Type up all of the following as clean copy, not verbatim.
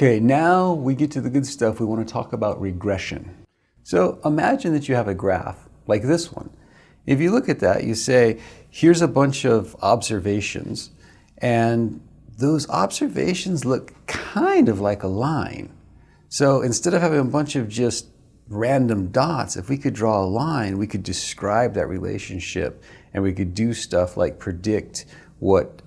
Okay, now we get to the good stuff. We want to talk about regression. So imagine that you have a graph like this one. If you look at that, you say, here's a bunch of observations, and those observations look kind of like a line. So instead of having a bunch of just random dots, if we could draw a line, we could describe that relationship, and we could do stuff like predict what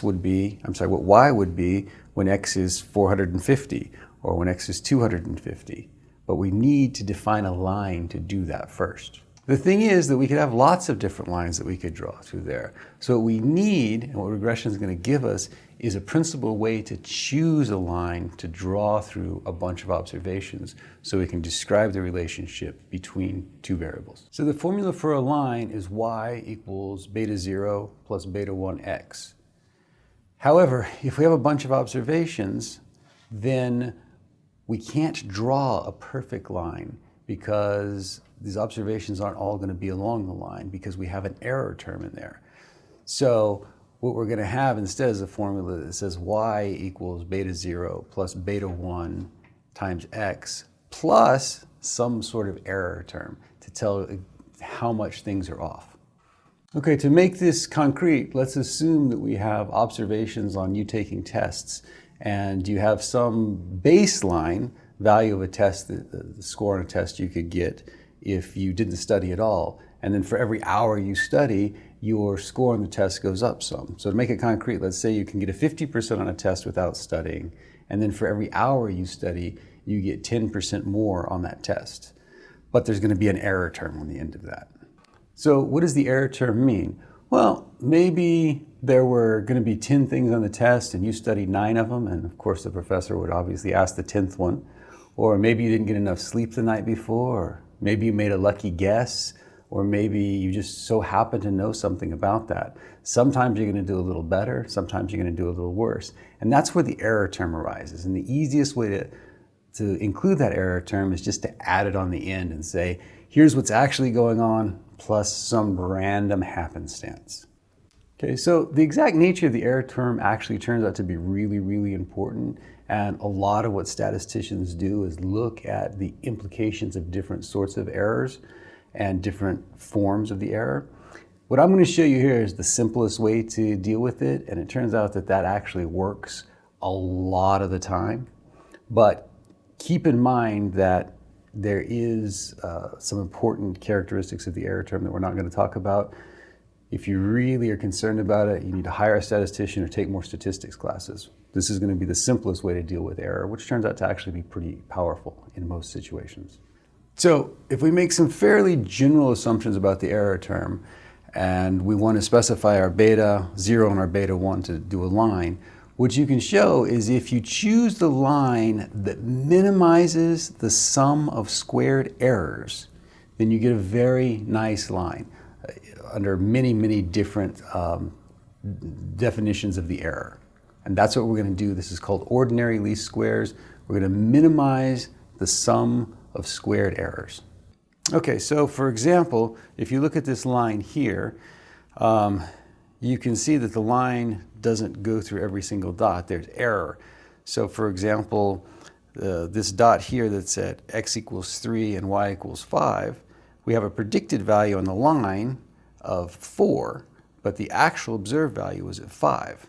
what y would be when x is 450 or when x is 250. But we need to define a line to do that first. The thing is that we could have lots of different lines that we could draw through there. So what we need, and what regression is going to give us, is a principal way to choose a line to draw through a bunch of observations so we can describe the relationship between two variables. So the formula for a line is y equals beta 0 plus beta 1x. However, if we have a bunch of observations, then we can't draw a perfect line because these observations aren't all going to be along the line because we have an error term in there. So what we're going to have instead is a formula that says y equals beta 0 plus beta 1 times x plus some sort of error term to tell how much things are off. Okay, to make this concrete, let's assume that we have observations on you taking tests, and you have some baseline value of a test, the score on a test you could get if you didn't study at all. And then for every hour you study, your score on the test goes up some. So to make it concrete, let's say you can get a 50% on a test without studying, and then for every hour you study, you get 10% more on that test. But there's going to be an error term on the end of that. So what does the error term mean? Well, maybe there were going to be 10 things on the test and you studied 9 of them, and of course the professor would obviously ask the 10th one. Or maybe you didn't get enough sleep the night before, or maybe you made a lucky guess, or maybe you just so happen to know something about that. Sometimes you're going to do a little better, sometimes you're going to do a little worse. And that's where the error term arises. And the easiest way to include that error term is just to add it on the end and say, here's what's actually going on, plus some random happenstance. Okay, so the exact nature of the error term actually turns out to be really, really important. And a lot of what statisticians do is look at the implications of different sorts of errors and different forms of the error. What I'm going to show you here is the simplest way to deal with it, and it turns out that that actually works a lot of the time. But keep in mind that there is some important characteristics of the error term that we're not going to talk about. If you really are concerned about it, you need to hire a statistician or take more statistics classes. This is going to be the simplest way to deal with error, which turns out to actually be pretty powerful in most situations. So if we make some fairly general assumptions about the error term, and we want to specify our beta 0 and our beta 1 to do a line, what you can show is if you choose the line that minimizes the sum of squared errors, then you get a very nice line under many, many different definitions of the error. And that's what we're going to do. This is called ordinary least squares. We're going to minimize the sum of squared errors. Okay, so for example, if you look at this line here, you can see that the line doesn't go through every single dot. There's error. So for example, this dot here that's at x equals 3 and y equals 5, we have a predicted value on the line of 4, but the actual observed value is at 5.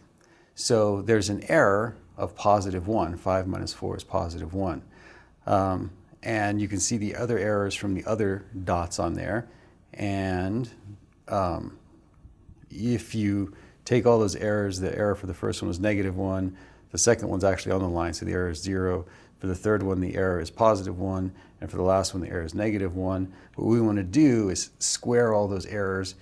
So there's an error of positive 1. 5 minus 4 is positive 1. And you can see the other errors from the other dots on there. And if you take all those errors, the error for the first one was negative 1. The second one's actually on the line, so the error is 0. For the third one, the error is positive 1. And for the last one, the error is negative 1. What we want to do is square all those errors,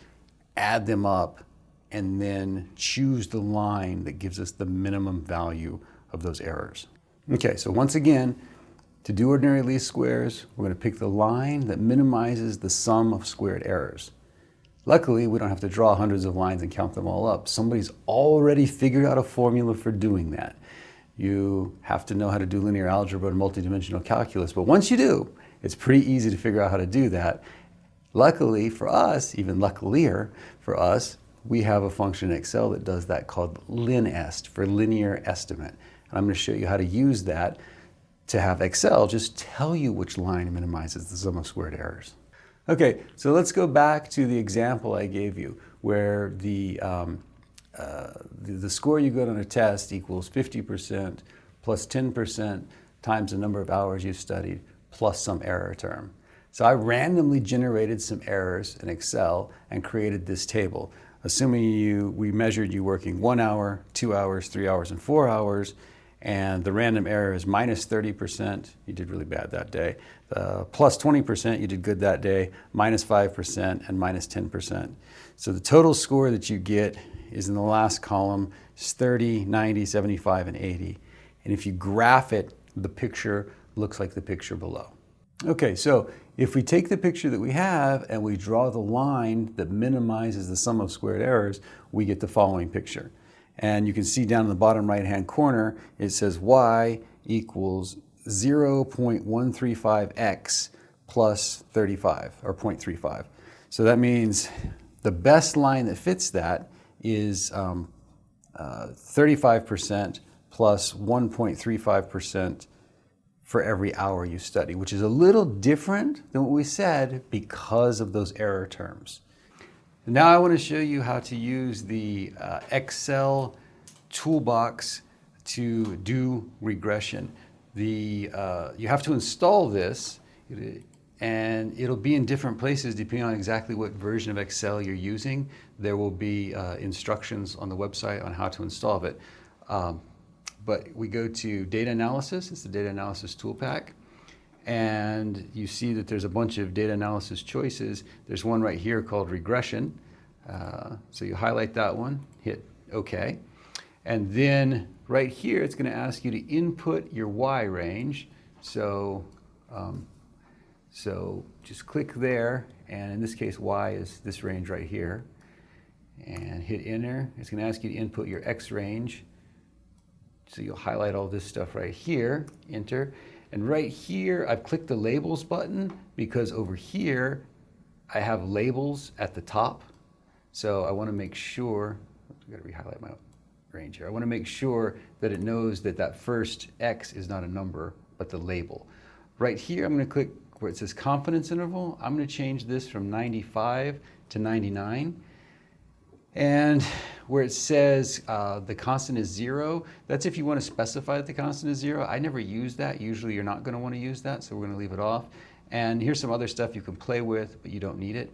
add them up, and then choose the line that gives us the minimum value of those errors. Okay, so once again, to do ordinary least squares, we're going to pick the line that minimizes the sum of squared errors. Luckily, we don't have to draw hundreds of lines and count them all up. Somebody's already figured out a formula for doing that. You have to know how to do linear algebra and multidimensional calculus, but once you do, it's pretty easy to figure out how to do that. Luckily for us, even luckier for us, we have a function in Excel that does that called linest, for linear estimate. And I'm going to show you how to use that to have Excel just tell you which line minimizes the sum of squared errors. Okay, so let's go back to the example I gave you where the score you got on a test equals 50% plus 10% times the number of hours you studied plus some error term. So I randomly generated some errors in Excel and created this table. Assuming we measured you working 1 hour, 2 hours, 3 hours, and 4 hours, and the random error is minus 30%, you did really bad that day, plus 20%, you did good that day, minus 5%, and minus 10%. So the total score that you get is in the last column, is 30, 90, 75, and 80. And if you graph it, the picture looks like the picture below. Okay, so if we take the picture that we have and we draw the line that minimizes the sum of squared errors, we get the following picture. And you can see down in the bottom right-hand corner, it says y equals 0.135x plus 35, or 0.35. So that means the best line that fits that is 35% plus 1.35% for every hour you study, which is a little different than what we said because of those error terms. Now I want to show you how to use the Excel toolbox to do regression. You have to install this, and it'll be in different places depending on exactly what version of Excel you're using. There will be instructions on the website on how to install it. But we go to data analysis, it's the data analysis tool pack, and you see that there's a bunch of data analysis choices. There's one right here called regression. So you highlight that one, hit OK. And then right here, it's going to ask you to input your Y range. So just click there, and in this case, Y is this range right here. And hit enter. It's going to ask you to input your X range. So you'll highlight all this stuff right here, enter. And right here, I've clicked the labels button because over here, I have labels at the top. So I want to make sure, I've got to rehighlight my range here. I want to make sure that it knows that that first X is not a number, but the label. Right here, I'm going to click where it says confidence interval. I'm going to change this from 95 to 99. And where it says the constant is 0, that's if you want to specify that the constant is 0. I never use that. Usually you're not going to want to use that, so we're going to leave it off. And here's some other stuff you can play with, but you don't need it.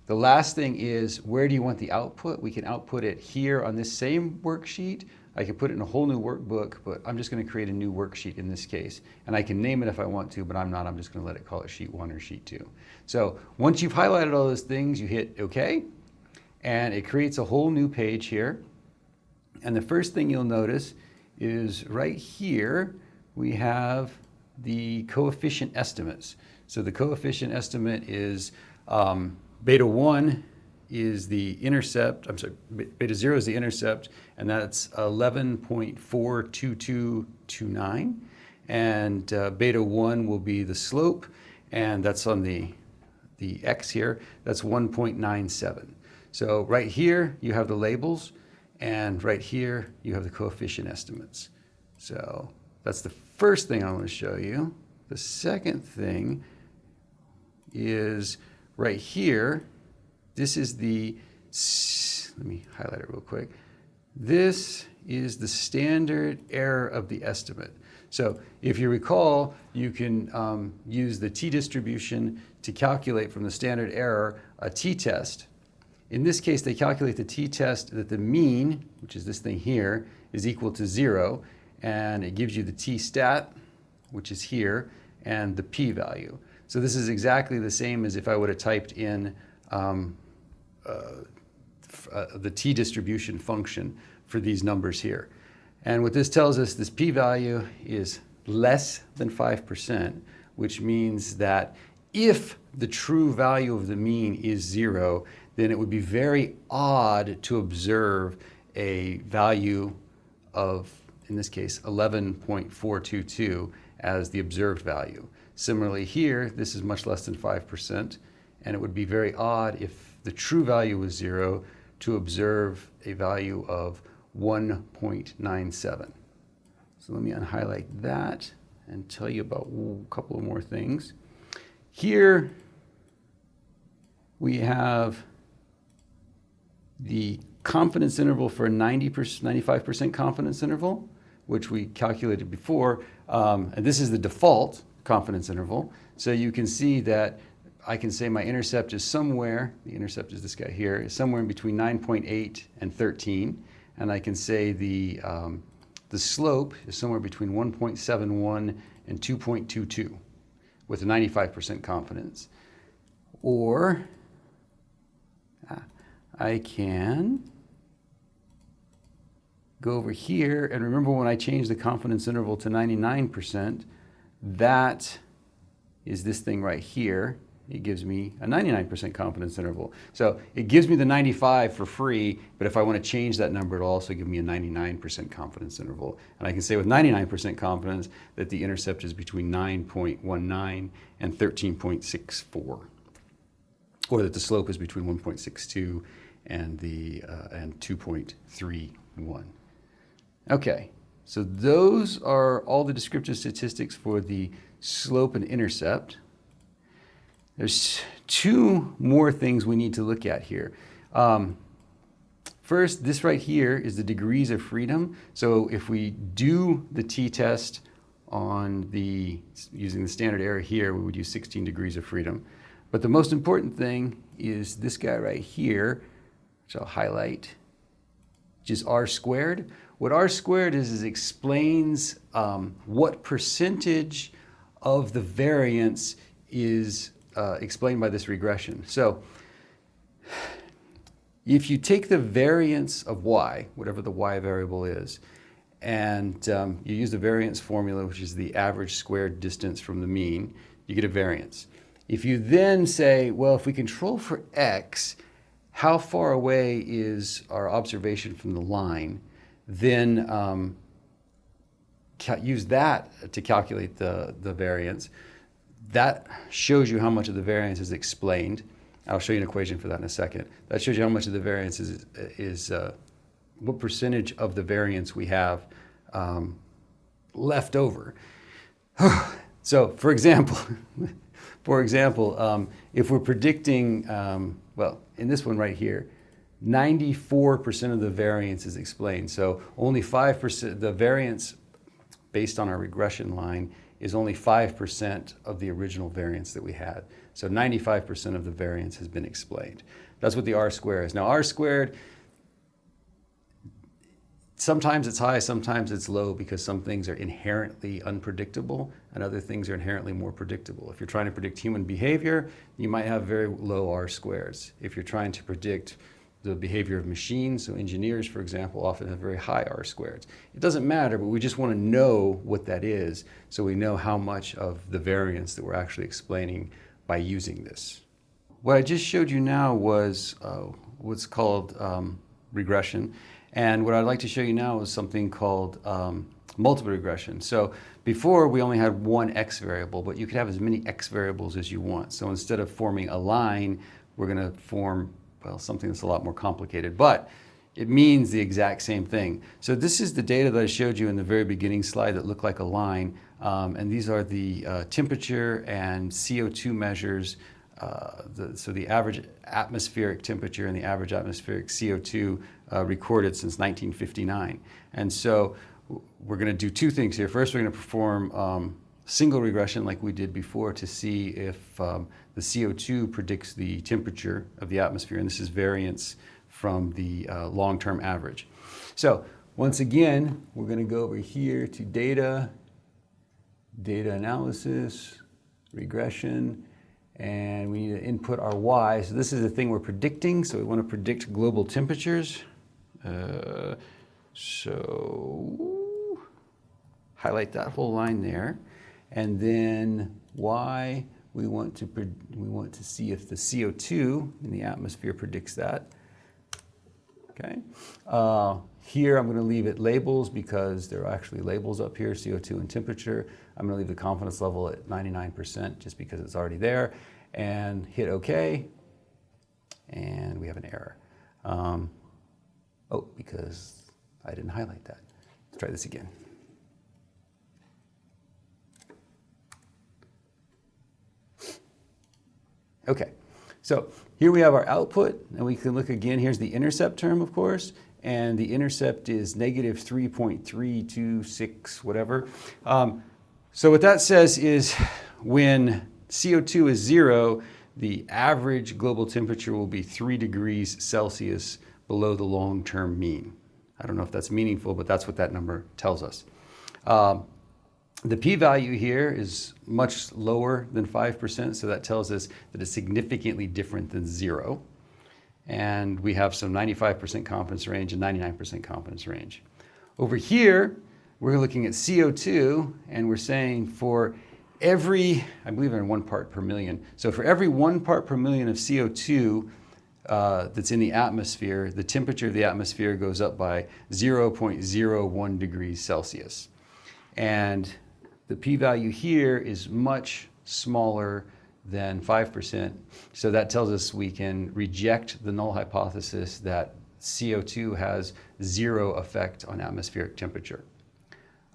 The last thing is, where do you want the output? We can output it here on this same worksheet. I can put it in a whole new workbook, but I'm just going to create a new worksheet in this case. And I can name it if I want to, but I'm not. I'm just going to let it call it sheet 1 or sheet 2. So once you've highlighted all those things, you hit OK. And it creates a whole new page here. And the first thing you'll notice is right here, we have the coefficient estimates. So the coefficient estimate is beta 1 is the intercept, beta 0 is the intercept, and that's 11.42229. And beta 1 will be the slope, and that's on the X here, that's 1.97. So right here, you have the labels, and right here, you have the coefficient estimates. So that's the first thing I want to show you. The second thing is right here. This is the, let me highlight it real quick. This is the standard error of the estimate. So if you recall, you can use the t-distribution to calculate from the standard error a t-test. In this case, they calculate the t-test that the mean, which is this thing here, is equal to 0, and it gives you the t-stat, which is here, and the p-value. So this is exactly the same as if I would have typed in the t-distribution function for these numbers here. And what this tells us, this p-value is less than 5%, which means that if the true value of the mean is 0, then it would be very odd to observe a value of, in this case, 11.422 as the observed value. Similarly here, this is much less than 5%, and it would be very odd if the true value was 0 to observe a value of 1.97. So let me unhighlight that and tell you about a couple of more things. Here we have the confidence interval for a 95% confidence interval, which we calculated before. And this is the default confidence interval. So you can see that I can say my intercept is somewhere, the intercept is this guy here, is somewhere in between 9.8 and 13. And I can say the slope is somewhere between 1.71 and 2.22 with a 95% confidence. Or I can go over here, and remember when I changed the confidence interval to 99%, that is this thing right here. It gives me a 99% confidence interval. So it gives me the 95 for free, but if I want to change that number, it'll also give me a 99% confidence interval. And I can say with 99% confidence that the intercept is between 9.19 and 13.64, or that the slope is between 1.62 and 2.31. Okay, so those are all the descriptive statistics for the slope and intercept. There's two more things we need to look at here. First, this right here is the degrees of freedom. So if we do the t-test on using the standard error here, we would use 16 degrees of freedom. But the most important thing is this guy right here, which I'll highlight, which is r squared. What r squared is it explains what percentage of the variance is explained by this regression. So if you take the variance of y, whatever the y variable is, and you use the variance formula, which is the average squared distance from the mean, you get a variance. If you then say, well, if we control for x, how far away is our observation from the line, then use that to calculate the variance. That shows you how much of the variance is explained. I'll show you an equation for that in a second. That shows you how much of the variance is what percentage of the variance we have left over. So, for example, if we're predicting, well, in this one right here, 94% of the variance is explained. So only 5%, the variance based on our regression line is only 5% of the original variance that we had. So 95% of the variance has been explained. That's what the r squared is. Now r squared, sometimes it's high, sometimes it's low, because some things are inherently unpredictable and other things are inherently more predictable. If you're trying to predict human behavior, you might have very low r squareds. If you're trying to predict the behavior of machines, so engineers, for example, often have very high r squareds. It doesn't matter, but we just want to know what that is so we know how much of the variance that we're actually explaining by using this. What I just showed you now was what's called regression, and what I'd like to show you now is something called multiple regression. So before we only had one x variable, but you could have as many x variables as you want. So instead of forming a line, we're going to form, well, something that's a lot more complicated, but it means the exact same thing. So this is the data that I showed you in the very beginning slide that looked like a line, and these are the temperature and CO2 measures, so the average atmospheric temperature and the average atmospheric CO2 recorded since 1959. And so we're going to do two things here. First, we're going to perform single regression like we did before to see if the CO2 predicts the temperature of the atmosphere, and this is variance from the long-term average. So once again, we're going to go over here to data analysis, regression, and we need to input our y. So this is the thing we're predicting, so we want to predict global temperatures. So highlight that whole line there, and then y, we want to see if the CO2 in the atmosphere predicts that. Okay. Here I'm going to leave it labels because there are actually labels up here, CO2 and temperature. I'm going to leave the confidence level at 99% just because it's already there, and hit OK, and we have an error. Oh, because I didn't highlight that. Let's try this again. Okay, so here we have our output, and we can look again. Here's the intercept term, of course, and the intercept is negative 3.326, whatever. So what that says is when CO2 is 0, the average global temperature will be 3 degrees Celsius below the long-term mean. I don't know if that's meaningful, but that's what that number tells us. The p-value here is much lower than 5%, so that tells us that it's significantly different than 0. And we have some 95% confidence range and 99% confidence range. Over here, we're looking at CO2, and we're saying for every, I believe in 1 part per million, so for every 1 part per million of CO2 that's in the atmosphere, the temperature of the atmosphere goes up by 0.01 degrees Celsius. And the p-value here is much smaller than 5%. So that tells us we can reject the null hypothesis that CO2 has 0 effect on atmospheric temperature.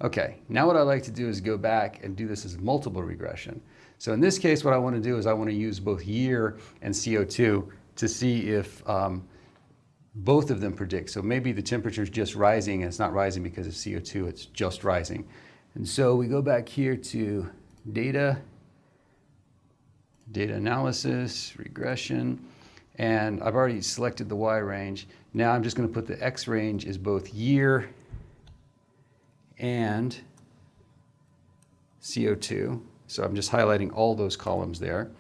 Okay, now what I like to do is go back and do this as multiple regression. So in this case, what I want to do is I want to use both year and CO2 to see if both of them predict. So maybe the temperature is just rising, and it's not rising because of CO2, it's just rising. And so we go back here to data analysis, regression, and I've already selected the Y range. Now I'm just going to put the X range as both year and CO2. So I'm just highlighting all those columns there.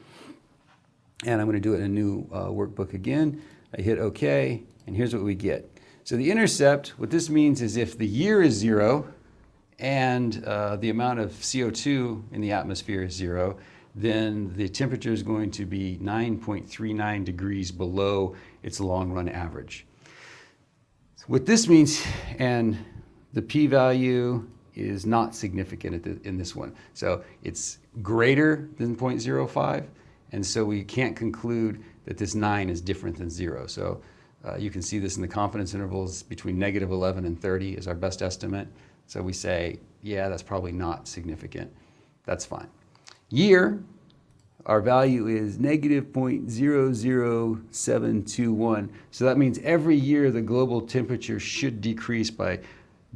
And I'm going to do it in a new workbook again. I hit OK, and here's what we get. So the intercept, what this means is if the year is 0, and the amount of CO2 in the atmosphere is 0, then the temperature is going to be 9.39 degrees below its long-run average. So what this means, and the p-value is not significant in this one. So it's greater than 0.05, and so we can't conclude that this 9 is different than 0. So you can see this in the confidence intervals between negative 11 and 30 is our best estimate. So we say, yeah, that's probably not significant. That's fine. Year, our value is negative 0.00721. So that means every year the global temperature should decrease by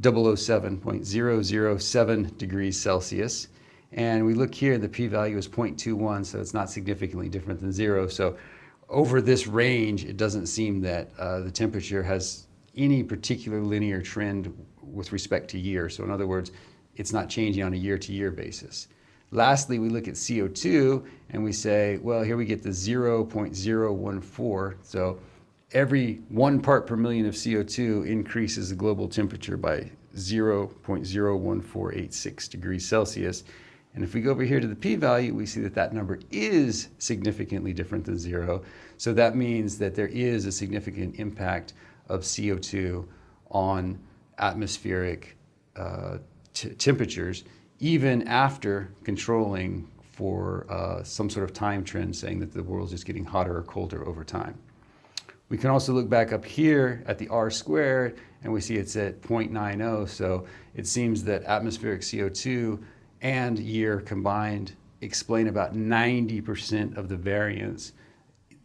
007.007 degrees Celsius. And we look here, the p-value is 0.21, so it's not significantly different than 0. So over this range, it doesn't seem that the temperature has any particular linear trend with respect to year. So in other words, it's not changing on a year-to-year basis. Lastly, we look at CO2 and we say, well, here we get the 0.014. So every 1 part per million of CO2 increases the global temperature by 0.01486 degrees Celsius. And if we go over here to the p-value, we see that that number is significantly different than 0. So that means that there is a significant impact of CO2 on atmospheric temperatures, even after controlling for some sort of time trend saying that the world's just getting hotter or colder over time. We can also look back up here at the R squared, and we see it's at 0.90, so it seems that atmospheric CO2 and year combined explain about 90% of the variance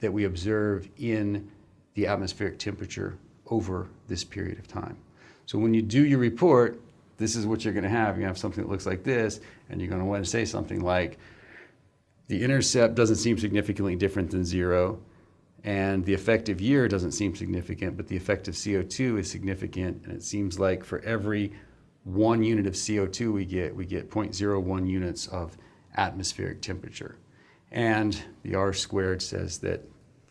that we observe in the atmospheric temperature over this period of time. So when you do your report, this is what you're going to have. You're going to have something that looks like this, and you're going to want to say something like, the intercept doesn't seem significantly different than 0, and the effective year doesn't seem significant, but the effective CO2 is significant, and it seems like for every 1 unit of CO2 we get 0.01 units of atmospheric temperature. And the R squared says that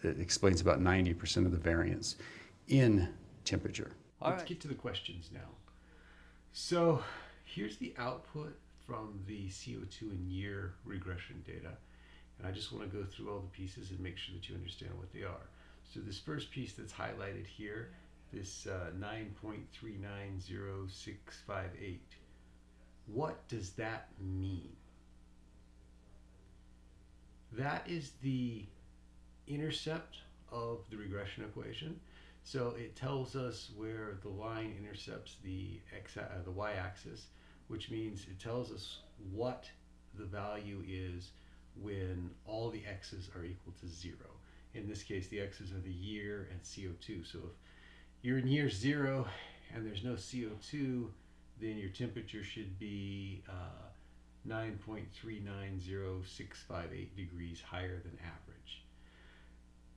it explains about 90% of the variance in temperature. Let's get to the questions now. So here's the output from the CO2 and year regression data. And I just want to go through all the pieces and make sure that you understand what they are. So this first piece that's highlighted here, this 9.390658, what does that mean? That is the intercept of the regression equation. So it tells us where the line intercepts the y-axis, which means it tells us what the value is when all the x's are equal to 0. In this case, the x's are the year and CO2. So if you're in year 0 and there's no CO2, then your temperature should be 9.390658 degrees higher than average.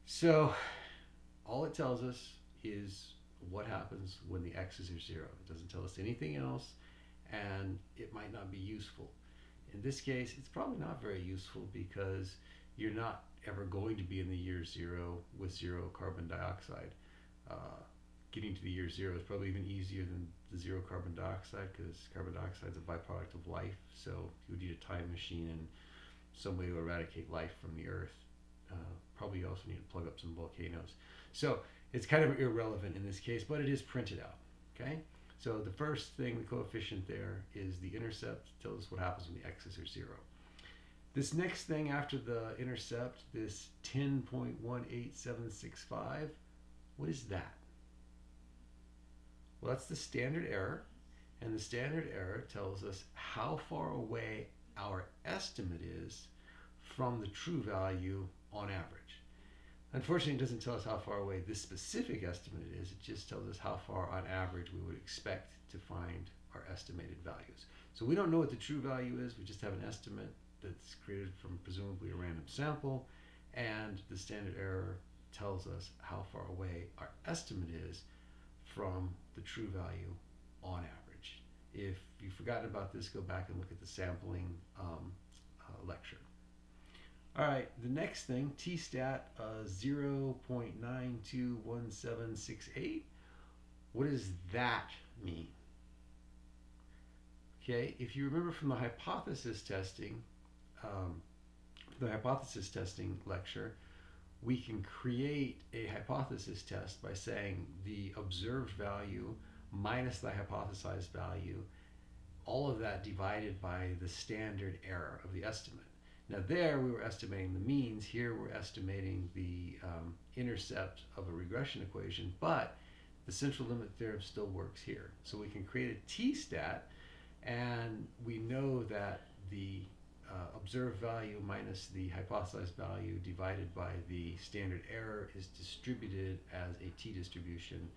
So all it tells us is what happens when the x's are 0. It doesn't tell us anything else, and it might not be useful. In this case, it's probably not very useful because you're not ever going to be in the year 0 with 0 carbon dioxide. Getting to the year 0 is probably even easier than the 0 carbon dioxide, because carbon dioxide is a byproduct of life. So you would need a time machine and some way to eradicate life from the earth. Probably you also need to plug up some volcanoes. So it's kind of irrelevant in this case, but it is printed out. Okay. So the first thing, the coefficient there, is the intercept. It tells us what happens when the x's are 0. This next thing after the intercept, this 10.18765, what is that? Well, that's the standard error, and the standard error tells us how far away our estimate is from the true value on average. Unfortunately, it doesn't tell us how far away this specific estimate is. It just tells us how far on average we would expect to find our estimated values. So we don't know what the true value is. We just have an estimate that's created from presumably a random sample, and the standard error tells us how far away our estimate is from the true value on average. If you've forgotten about this, go back and look at the sampling lecture. All right, the next thing, t-stat 0.921768. What does that mean? Okay, if you remember from the hypothesis testing lecture, we can create a hypothesis test by saying the observed value minus the hypothesized value, all of that divided by the standard error of the estimate. Now there we were estimating the means, here we're estimating the intercept of a regression equation, but the central limit theorem still works here. So we can create a t-stat, and we know that the observed value minus the hypothesized value divided by the standard error is distributed as a t-distribution.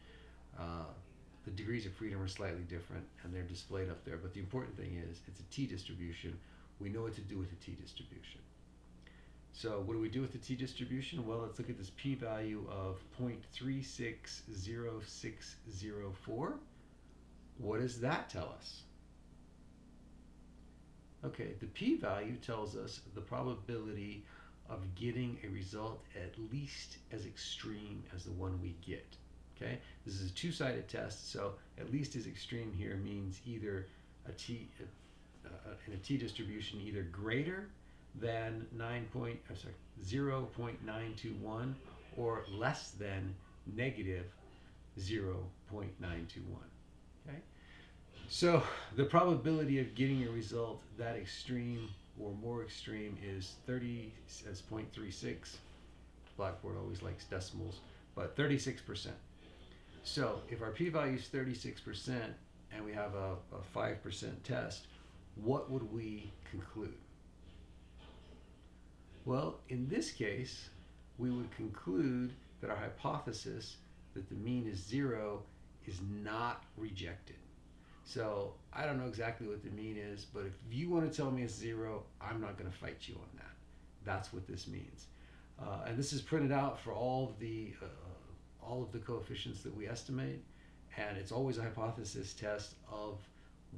The degrees of freedom are slightly different, and they're displayed up there, but the important thing is it's a t-distribution. We know what to do with the t-distribution. So what do we do with the t-distribution? Well, let's look at this p-value of 0.360604. What does that tell us? Okay, the p-value tells us the probability of getting a result at least as extreme as the one we get. Okay, this is a two-sided test, so at least as extreme here means either in a t-distribution either greater than 0.921 or less than negative 0.921. Okay. So the probability of getting a result that extreme or more extreme is 0.36. Blackboard always likes decimals, but 36%. So if our p-value is 36% and we have a 5% test, what would we conclude? Well, in this case, we would conclude that our hypothesis that the mean is 0 is not rejected. So I don't know exactly what the mean is, but if you want to tell me it's 0, I'm not going to fight you on that. That's what this means. And this is printed out for all of the coefficients that we estimate, and it's always a hypothesis test of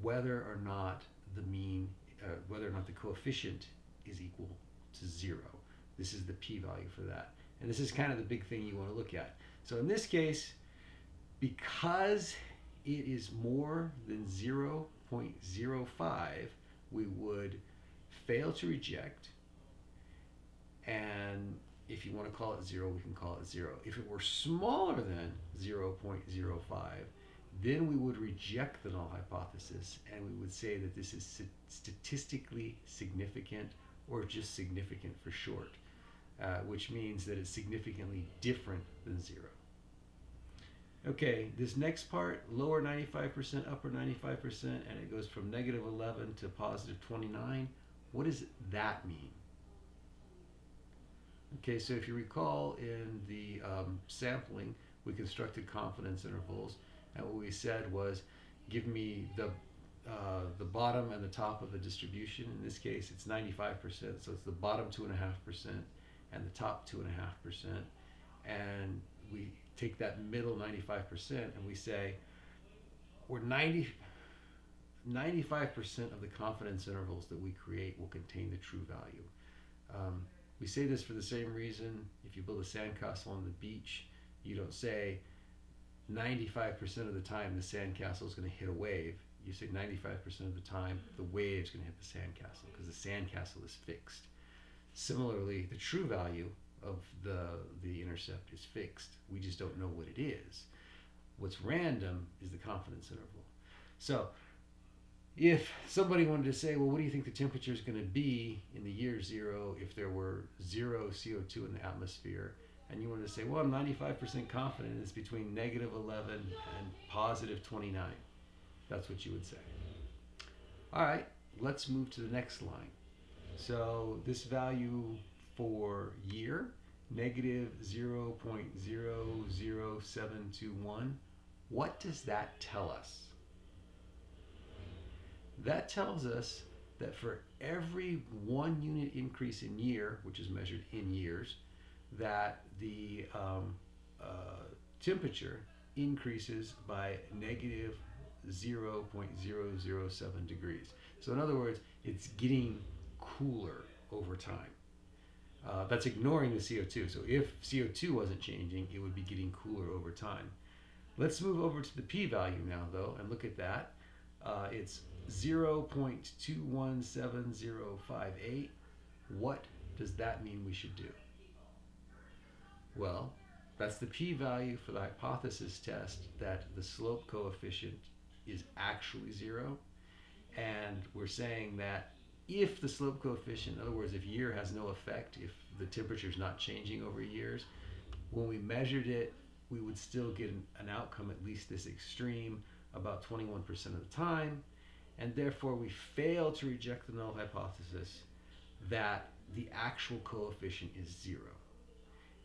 whether or not the mean, whether or not the coefficient is equal to 0. This is the p-value for that. And this is kind of the big thing you want to look at. So in this case, because it is more than 0.05, we would fail to reject. And if you want to call it 0, we can call it 0. If it were smaller than 0.05, then we would reject the null hypothesis, and we would say that this is statistically significant, or just significant for short, which means that it's significantly different than 0. Okay, this next part, lower 95%, upper 95%, and it goes from negative 11 to positive 29. What does that mean? Okay, so if you recall in the sampling, we constructed confidence intervals, and what we said was, give me the bottom and the top of the distribution. In this case, it's 95%, so it's the bottom 2.5% and the top 2.5%, and we take that middle 95% and we say, we're 95% of the confidence intervals that we create will contain the true value. We say this for the same reason. If you build a sandcastle on the beach, you don't say 95% of the time the sandcastle is going to hit a wave. You say 95% of the time the wave is going to hit the sandcastle, because the sandcastle is fixed. Similarly, the true value of the intercept is fixed. We just don't know what it is. What's random is the confidence interval. So if somebody wanted to say, well, what do you think the temperature is going to be in the year zero if there were 0 CO2 in the atmosphere? And you wanted to say, well, I'm 95% confident it's between -11 and +29. That's what you would say. All right, let's move to the next line. So this value for year, -0.00721, what does that tell us? That tells us that for every 1 unit increase in year, which is measured in years, that the temperature increases by -0.007 degrees. So in other words, it's getting cooler over time. That's ignoring the CO2. So if CO2 wasn't changing, it would be getting cooler over time. Let's move over to the p-value now, though, and look at that. It's 0.217058. What does that mean we should do? Well, that's the p-value for the hypothesis test that the slope coefficient is actually 0. And we're saying that if the slope coefficient, in other words, if year has no effect, if the temperature is not changing over years, when we measured it, we would still get an outcome at least this extreme about 21% of the time. And therefore, we fail to reject the null hypothesis that the actual coefficient is 0.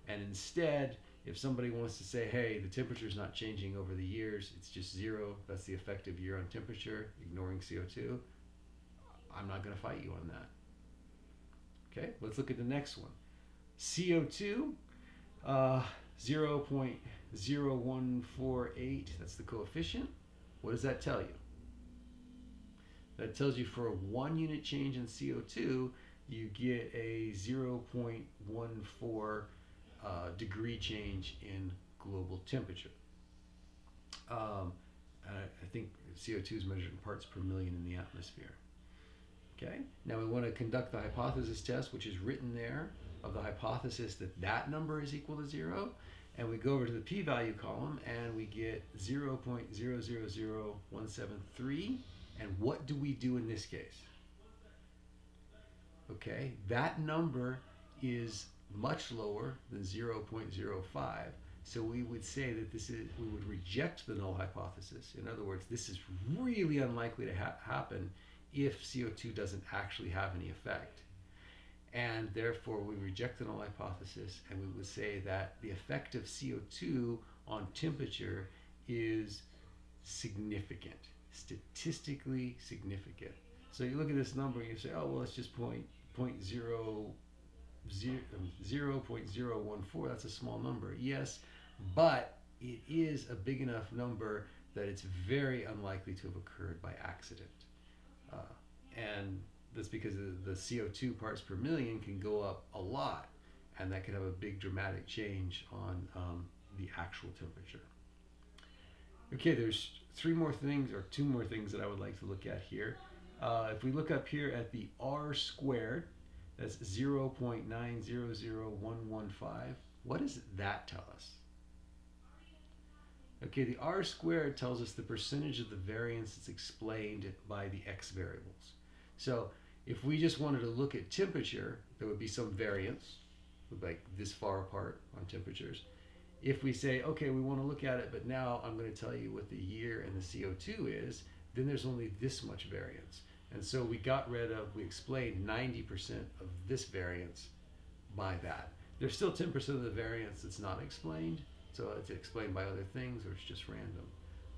And instead, if somebody wants to say, hey, the temperature is not changing over the years, it's just 0, that's the effective year on temperature, ignoring CO2, I'm not going to fight you on that. Okay, let's look at the next one. CO2, 0.0148, that's the coefficient. What does that tell you? That tells you for a 1 unit change in CO2, you get a 0.14 degree change in global temperature. I think CO2 is measured in parts per million in the atmosphere. Okay. Now we want to conduct the hypothesis test, which is written there, of the hypothesis that that number is equal to 0. And we go over to the p-value column and we get 0.000173. And what do we do in this case? Okay, that number is much lower than 0.05. So we would say that we would reject the null hypothesis. In other words, this is really unlikely to happen if CO2 doesn't actually have any effect. And therefore, we reject the null hypothesis, and we would say that the effect of CO2 on temperature is significant, statistically significant. So you look at this number and you say, oh, well, it's just 0.014. That's a small number. Yes, but it is a big enough number that it's very unlikely to have occurred by accident. And that's because the CO2 parts per million can go up a lot, and that can have a big dramatic change on the actual temperature. Okay, there's 2 more things that I would like to look at here. If we look up here at the R squared, that's 0.900115. What does that tell us? Okay, the R squared tells us the percentage of the variance that's explained by the X variables. So if we just wanted to look at temperature, there would be some variance, like this far apart on temperatures. If we say, okay, we want to look at it, but now I'm going to tell you what the year and the CO2 is, then there's only this much variance. And so we explained 90% of this variance by that. There's still 10% of the variance that's not explained, so it's explained by other things or it's just random.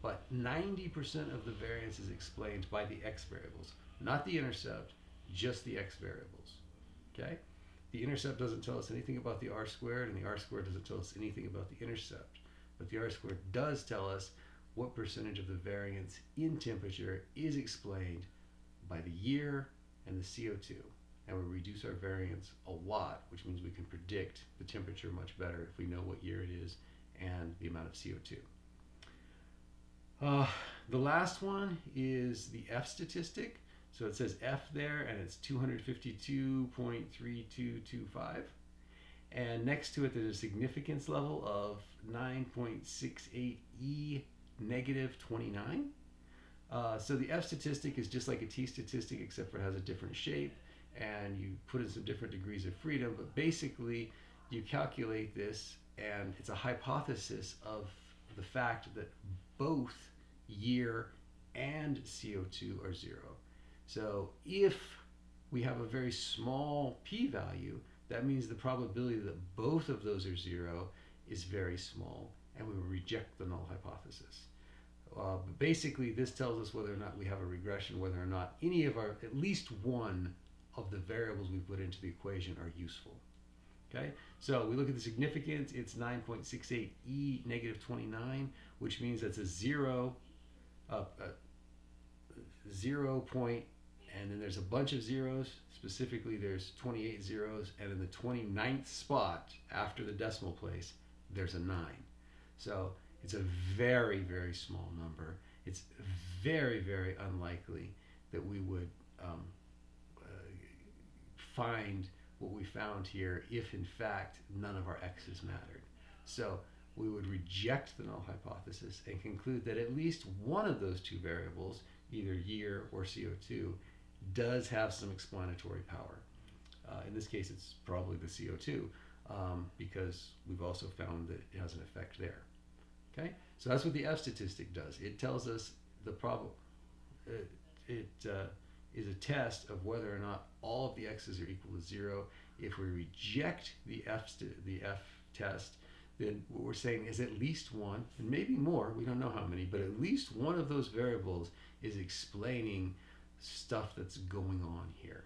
But 90% of the variance is explained by the x variables, not the intercept, just the x variables. Okay? The intercept doesn't tell us anything about the r squared, and the r squared doesn't tell us anything about the intercept. But the r squared does tell us what percentage of the variance in temperature is explained by the year and the CO2. And we reduce our variance a lot, which means we can predict the temperature much better if we know what year it is and the amount of CO2. The last one is the F-statistic. So it says F there, and it's 252.3225. And next to it, there's a significance level of 9.68E negative 29. So the F-statistic is just like a T-statistic, except for it has a different shape, and you put in some different degrees of freedom. But basically, you calculate this, and it's a hypothesis of the fact that both year and CO2 are zero. So if we have a very small p-value, that means the probability that both of those are zero is very small, and we will reject the null hypothesis. But basically, this tells us whether or not we have a regression, whether or not any of our, at least one of the variables we put into the equation are useful. Okay, so we look at the significance, it's 9.68E negative 29, which means that's a 0 point, and then there's a bunch of zeros. Specifically, there's 28 zeros, and in the 29th spot after the decimal place, there's a 9. So it's a very, very small number. It's very, very unlikely that we would find what we found here if, in fact, none of our x's mattered. So we would reject the null hypothesis and conclude that at least one of those two variables, either year or CO2, does have some explanatory power. In this case, it's probably the CO2, because we've also found that it has an effect there. Okay, so that's what the F-statistic does. It tells us the problem. It is a test of whether or not all of the x's are equal to 0. If we reject the F test, then what we're saying is at least one, and maybe more, we don't know how many, but at least one of those variables is explaining stuff that's going on here.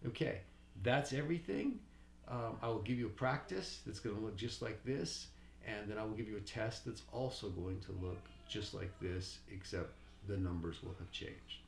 Okay, that's everything. I will give you a practice that's going to look just like this, and then I will give you a test that's also going to look just like this, except the numbers will have changed.